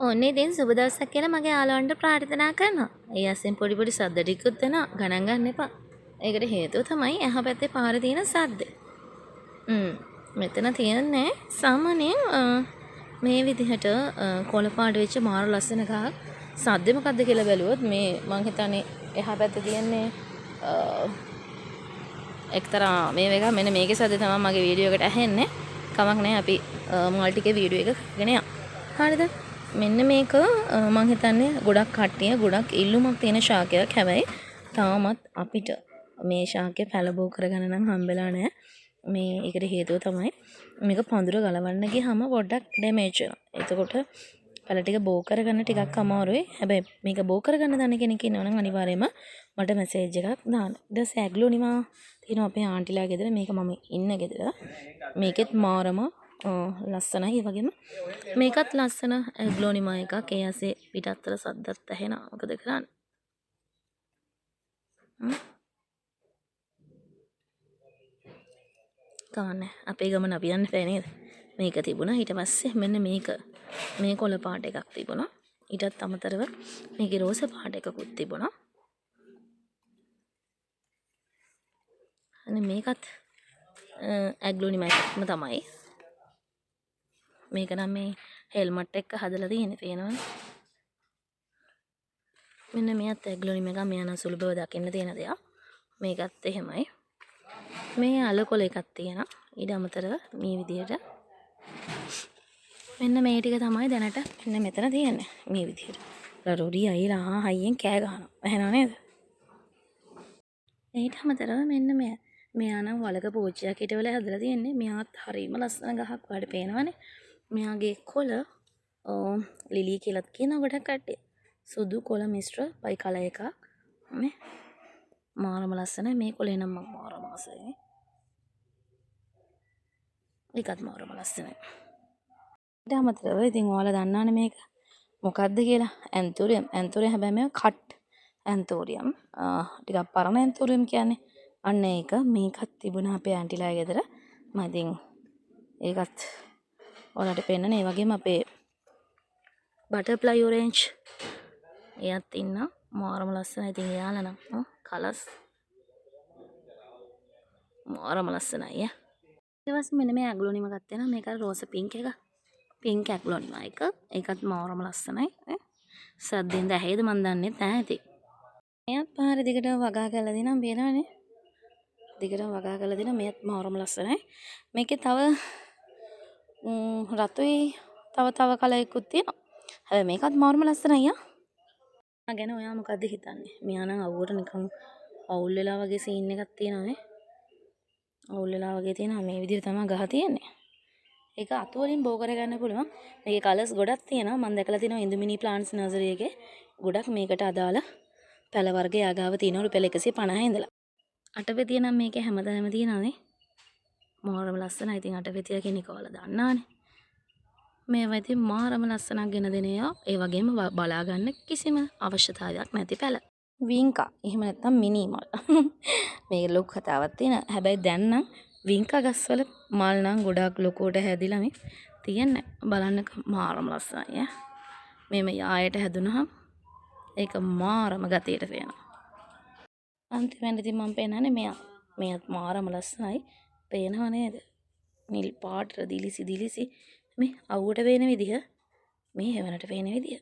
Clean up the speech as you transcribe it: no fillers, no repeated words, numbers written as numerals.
ඔන්න ඉතින් සුබ දවසක් කියලා මගේ යාළුවන්ට ප්‍රාර්ථනා කරනවා. ඒ අස්සෙන් පොඩි පොඩි සද්ද ටිකකුත් දෙනවා. ගණන් ගන්න එපා. ඒකට හේතුව තමයි එහා පැත්තේ පාරේ තියෙන සද්දේ. මෙතන තියෙන්නේ සාමාන්‍යයෙන් මේ විදිහට කොළ පාට වෙච්ච මාර ලස්සන එකක්. සද්දේ මොකද්ද කියලා බැලුවොත් මේ මං හිතන්නේ එහා පැත්තේ තියෙන්නේ එක්තරා මේ එක මෙන්න මේකේ සද්දේ තමයි මගේ වීඩියෝ එකට ඇහෙන්නේ. කමක් නැහැ අපි මල්ටිකේ වීඩියෝ එක කරගෙන යමු. හරිද? මෙන්න මේක මං හිතන්නේ ගොඩක් කට්ටිය ගොඩක් ඉල්ලුමක් තියෙන ශාකයක්. හැබැයි තාමත් අපිට මේ ශාකය පැලබෝ කරගන්න නම් හම්බෙලා නැහැ. මේ ඒකට හේතුව තමයි මේක පඳුර ගලවන්න ගියාම පොඩ්ඩක් ඩැමේජ් වෙනවා. එතකොට පැල ටික බෝ කරගන්න ටිකක් අමාරුයි. හැබැයි මේක බෝ කරගන්න දන්න කෙනෙක් ඉන්නවනම් අනිවාර්යයෙන්ම මට මැසේජ් එකක් දාන්න. ඊට පස්සේ ඇග්ලෝනිමා තියෙනවා අපේ ආන්ටිලා ගෙදර. මේක මම ඉන්න ගෙදර. මේකෙත් මාරම ලස්සනයි. ඒ වගේම මේකත් ලස්සන ඇග්ලෝනිමා එකක්. ඒ ඇසේ පිටත්තර සද්දත් ඇහෙනවා. මොකද කරන්නේ? කවන්නේ අපේ ගමන අපි යන්න බෑ නේද? මේක තිබුණා. ඊට පස්සේ මෙන්න මේක මේ කොළ පාට එකක් තිබුණා. ඊටත් අමතරව මේකේ රෝස පාට එකකුත් තිබුණා. අනේ මේකත් ඇග්ලෝනිමා එකක්ම තමයි. මේක නම් මේ හෙල්මට් එක හදලා තියෙන්නේ පේනවනේ. මෙන්න මෙයත් ඇග්ලෝනිමා එක මෙයා නම් සුළු බව දකින්න තියෙන දෙයක්. මේකත් එහෙමයි. මේ අලකොළ එකක් තියෙනවා. ඊට අමතරව මේ විදිහට මෙන්න මේ ටික තමයි දැනට මෙන්න මෙතන තියෙන්නේ. මේ විදිහට. රොඩි අයිලා හයියෙන් කෑ ගහනවා. ඇහෙනව නේද? ඊට අමතරව මෙන්න මෙයා නම් වලක පෝච්චියක් හිටවල හදලා තියෙන්නේ. මෙයාත් හරිම ලස්සන ගහක් වඩ පේනවනේ. මෙයාගේ කොළ ලිලි කියලාත් කියන ගොඩක් කට්ටිය. සුදු කොළ මිශ්‍ර පයි කල එකක්. මේ මාරම ලස්සනයි. මේ කොළේ නම් මම මාරම ආසයි. ඒකත් මාරම ලස්සනයි. ඊට අමතරව ඉතින් ඔයාලා දන්නවනේ මේක මොකක්ද කියලා. ඇන්තෝරියම්. ඇන්තෝරියම් හැබැයි මේක කට් ඇන්තෝරියම්. ටිකක් පරණ ඇන්තෝරියම් කියන්නේ. අන්න ඒක මේකත් තිබුණා අපේ ආන්ටිලා ගෙදර. මම ඉතින් ඒකත් ඔයාලට පෙන්නන. ඒ වගේම අපේ බටර්ෆ්ලයි ඔරෙන්ජ් එයත් ඉන්න මාරම ලස්සනයි. ඉතින් එයාලා නම් කලර්ස් මාරම ලස්සනයි. ඊට පස්සේ මෙන්න මේ ඇග්ලෝනිමා ගත්තේ නම් මේක රෝස පින්ක් එක. පින්ක් ඇග්ලෝනිමා එක. ඒකත් මාරම ලස්සනයි. සද්දෙන්ද ඇහෙයිද මන් දන්නේ නැහැ ඉතින්. එයත් පාරේ දිගටම වගා කරලා දෙනවා බේනවනේ. දිගටම වගා කරලා දෙනවා. මෙයත් මාරම ලස්සනයි. මේකේ තව රතුයි තව කලයකුත් තියෙනවා. හැබැයි මේකත් මාරම ලස්සනයි ආ. ගැන ඔයා මොකද්ද හිතන්නේ? මෙයා නම් අවුවට නිකන් අවුල් වෙලා වගේ සීන් එකක් තියෙනවා නේ. අවුල් වෙලා වගේ තියෙනවා. මේ විදිහට තමයි ගහ තියෙන්නේ. ඒක අතු වලින් බෝ කරගන්න පුළුවන්. මේකේ කලර්ස් ගොඩක් තියෙනවා. මම දැකලා තියෙනවා ඉන්දුමිනි ප්ලාන්ට්ස් නර්සරි එකේ ගොඩක් මේකට අදාළ පැල වර්ග යාගාව තියෙනවා රුපියල් 150 ඉඳලා. අටපෙතිය නම් මේකේ හැමදාම තියෙනවානේ. මාරම ලස්සනයි. ඉතින් අටපෙතිය කියන එක ඔයාලා දන්නානේ. මේවා ඉතින් මාරම ලස්සනක් ගෙන දෙන ඒවා. ඒ වගේම බලා ගන්න කිසිම අවශ්‍යතාවයක් නැති පැල. වින්කා. එහෙම නැත්නම් මිනි මල්. මේක ලොකු කතාවක් තියෙනවා. හැබැයි දැන් නම් වින්කා ගස්වල මල් නම් ගොඩක් ලොකුවට හැදිලා මේ තියෙන්නේ. බලන්න මාරම ලස්සනයි ඈ. මේම යායට හැදුනහම ඒක මාරම ගතියට පේනවා. අන්තිමට ඉතින් මම පේනනේ මෙයත් මාරම ලස්සනයි. පේනව නේද? නිල් පාට දිලිසි මේ අවුවට පේන විදිහ මේ හැවනට පේන විදිහ.